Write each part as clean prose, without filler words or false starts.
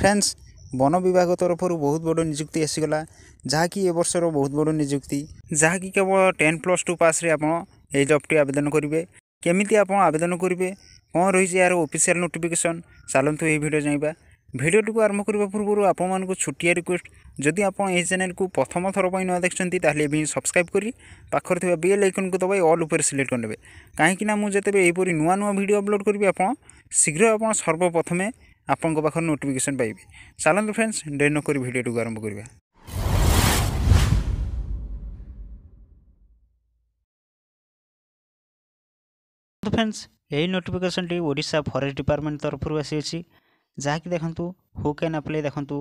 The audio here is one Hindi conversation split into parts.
फ्रेंड्स वन विभाग तरफ बहुत बड़ निजुक्ति आसीगला जहाँकि ए वर्षर बहुत बड़ निजुक्ति जहाँकि केवल 10+2 पास रे आपण ए जॉबटी आवेदन करेंगे केमिति आप आवेदन करेंगे कौन रही यार ऑफिशियल नोटिफिकेशन चलतु ये वीडियो जाइबा वीडियो टी आरंभ करने पूर्व आपको छोटिया रिक्वेस्ट जदि आप चैनल को प्रथम थर पर न देखते भी सब्सक्राइब करी पाखर थी बेल आइकन को दबाई ऑल उपर सिलेक्ट करने कहीं मुझे यहपरी नुआ नुआ वीडियो अपलोड करी आप शीघ्र आप सर्वप्रथमे आपण पाखर नोटिफिकेशन पाइबे। चलते फ्रेंड्स डेर नक वीडियो टी आरंभ करवा। तो फ्रेंड्स यही notification T Odisha forest department तरफ आसी जहाँकि देखंतु हु कैन अप्लाई देखंतु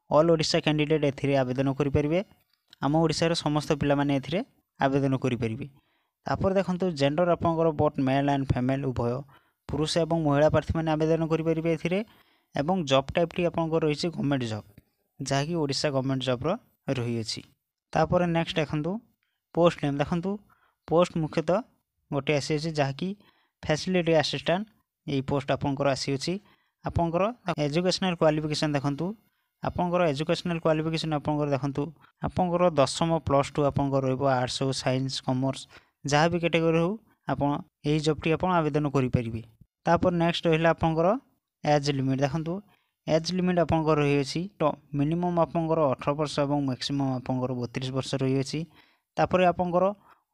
ऑल ओडिशा कैंडिडेट एथिरे आवेदन करि परिबे। आम ओडिशा रे समस्त पिला माने एथिरे आवेदन करि परिबे। तापर देखंतु जेंडर आपनकर बोथ मेल एंड फीमेल उभय पुरुष एवं महिला प्रार्थी माने आवेदन करि परिबे एथिरे एवं जॉब टाइप टी आपनकर रहिछि गवर्नमेंट जॉब जहाँकि ओडिशा गवर्नमेंट जॉब रो रही अछि। तापर नेक्स्ट देखंतु पोस्ट नेम देखंतु पोस्ट मुख्यतः गोटे आसी अछि जहाँकि फैसिलिटी असिस्टेंट यही पोस्ट आपनकर आसी अछि। आपनकर एजुकेशनल क्वालिफिकेशन देखंतु आपनकर एजुकेशनल क्वालिफिकेशन आपनकर देखंतु आपनकर 10वीं +2 आपनकर रहइबो आर्ट्स हो साइंस कॉमर्स जहाँ भी कैटेगरी हो आपन एही जॉब टी आपन आवेदन करि परिबे। तापर नेक्स्ट रहिला आपनकर एज लिमिट देखंतु एज लिमिट आपनकर रही अछि तो मिनिमम आपनकर 18 वर्ष एवं मैक्सिमम आपनकर 32 वर्ष रही अछि। तापर आपनकर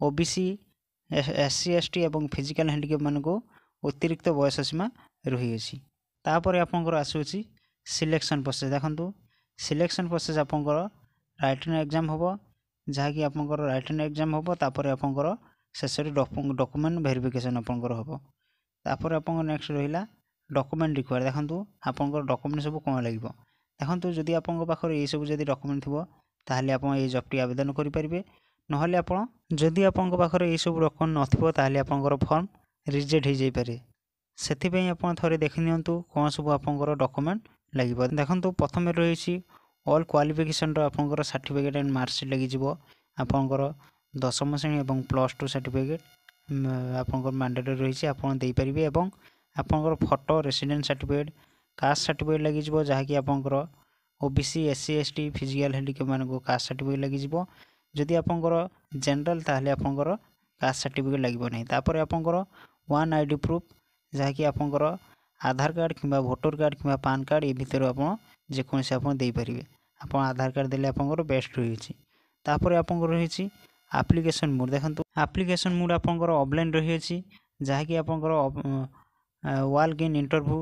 ओबीसी एससी एसटी एवं फिजिकल हैंडिकैप मानको अतिरिक्त बयस सीमा रही अछि। तापर आपनकर आसुछि सिलेक्शन प्रोसेस देखंतु सिलेक्शन प्रोसेस आपनकर राइटिंग एग्जाम होबो जहाँकि आपनकर राइटिंग एग्जाम होबो तापर आपनकर शेषरी डॉक्यूमेंट वेरिफिकेशन आपनकर होबो। तापर आपनकर नेक्स्ट रहिला डॉक्यूमेंट रिक्वायर देखंतु आपनकर डॉक्यूमेंट सब कोन लागिबो देखंतु जदि आपनकर पाखर ए सब जदि डॉक्यूमेंट थिबो ताहले आपन ए जॉब टी आवेदन करि परिबे नहले आपन जदि आपनकर पाखर ए सब डॉक्यूमेंट नथिबो ताहले आपनकर फॉर्म रिजेक्ट हो जाई पारे। सेथि पई आपन थरे देखि नियंतु कोन सब आपनकर डॉक्यूमेंट लागिबो देखंतु प्रथमे रहिछि ऑल क्वालिफिकेशन रो आपनकर सर्टिफिकेट एंड मार्कशीट लागि जिवो आपनकर 10वीं श्रेणी एवं +2 सर्टिफिकेट आपनकर मैंडेटरी रहिछि आपन देई परिबे एवं आपनकर photo resident certificate caste certificate लागि जिवो जहाँकि आपनकर OBC SC ST physical handicap मानको कास्ट सर्टिफिकेट लागि जिवो जदि आपनकर जनरल ताहले आपनकर कास्ट सर्टिफिकेट लागिबो नै। तापर आपनकर वन आईडी प्रूफ जहाँकि आपनकर आधार कार्ड किंबा वोटर कार्ड किंबा पान कार्ड ए भितर आपन जे कोनसे आपन देई परिबे आपन आधार कार्ड देले आपनकर बेस्ट रहिछि। तापर आपनकर रहिछि एप्लीकेशन मोड देखंतु एप्लीकेशन मोड आपनकर ऑफलाइन रहिछि जहाँकि आपनकर वाल गेन इंटरव्यू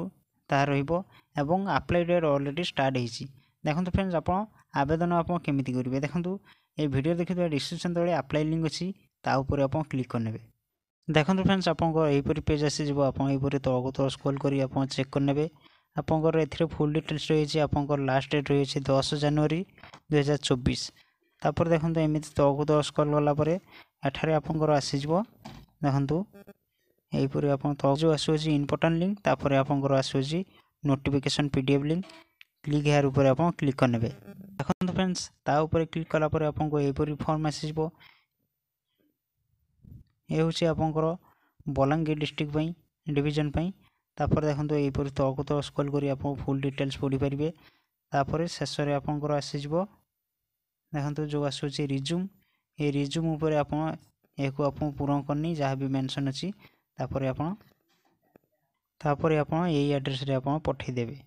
ता रहिबो एवं अप्लाई डेट ऑलरेडी स्टार्ट हिछि। देखंतु फ्रेंड्स आपन आवेदन आपन केमिति करिवे देखंतु ए वीडियो देखितो डिस्क्रिप्शन तळे अप्लाई लिंक अछि ता ऊपर आपन क्लिक करनेबे। देखंतु फ्रेंड्स आपनकर एहीपरि पेज आसी जिवो आपन एहीपरि तळको तळ स्क्रॉल करी आपन चेक करनेबे आपनकर एथिरे फुल डिटेल्स रहिछि आपनकर लास्ट डेट रहिछि 10 जनवरी 2024। तापर देखंतु एमिति तळको तळ स्क्रॉल वाला परे एठारे आपनकर आसी जिवो देखंतु एहीपरि आपन तळ जो आसुछि इंपोर्टेंट लिंक तापर आपनकर आसुछि notification PDF link click here ऊपर आपन क्लिक करनेबे। देखंतु फ्रेंड्स ता ऊपर क्लिक कला परे आपनको एहीपरि फॉर्म आसी जिवो ए होछि आपनकर बलांगीर डिस्ट्रिक्ट पई डिवीजन पई तापर देखंतु एहीपरि तळको तळ स्क्रॉल करी आपन फुल डिटेल्स पढि परिबे। तापर शेष रे आपनकर आसी जिवो देखंतु जो आसुछि रिज्यूम ए रिज्यूम ऊपर आपन एको आपन पूर्ण करनी जहाँ भी मेंशन अछि तापर आपन एही एड्रेस रे आपन पठै देबे।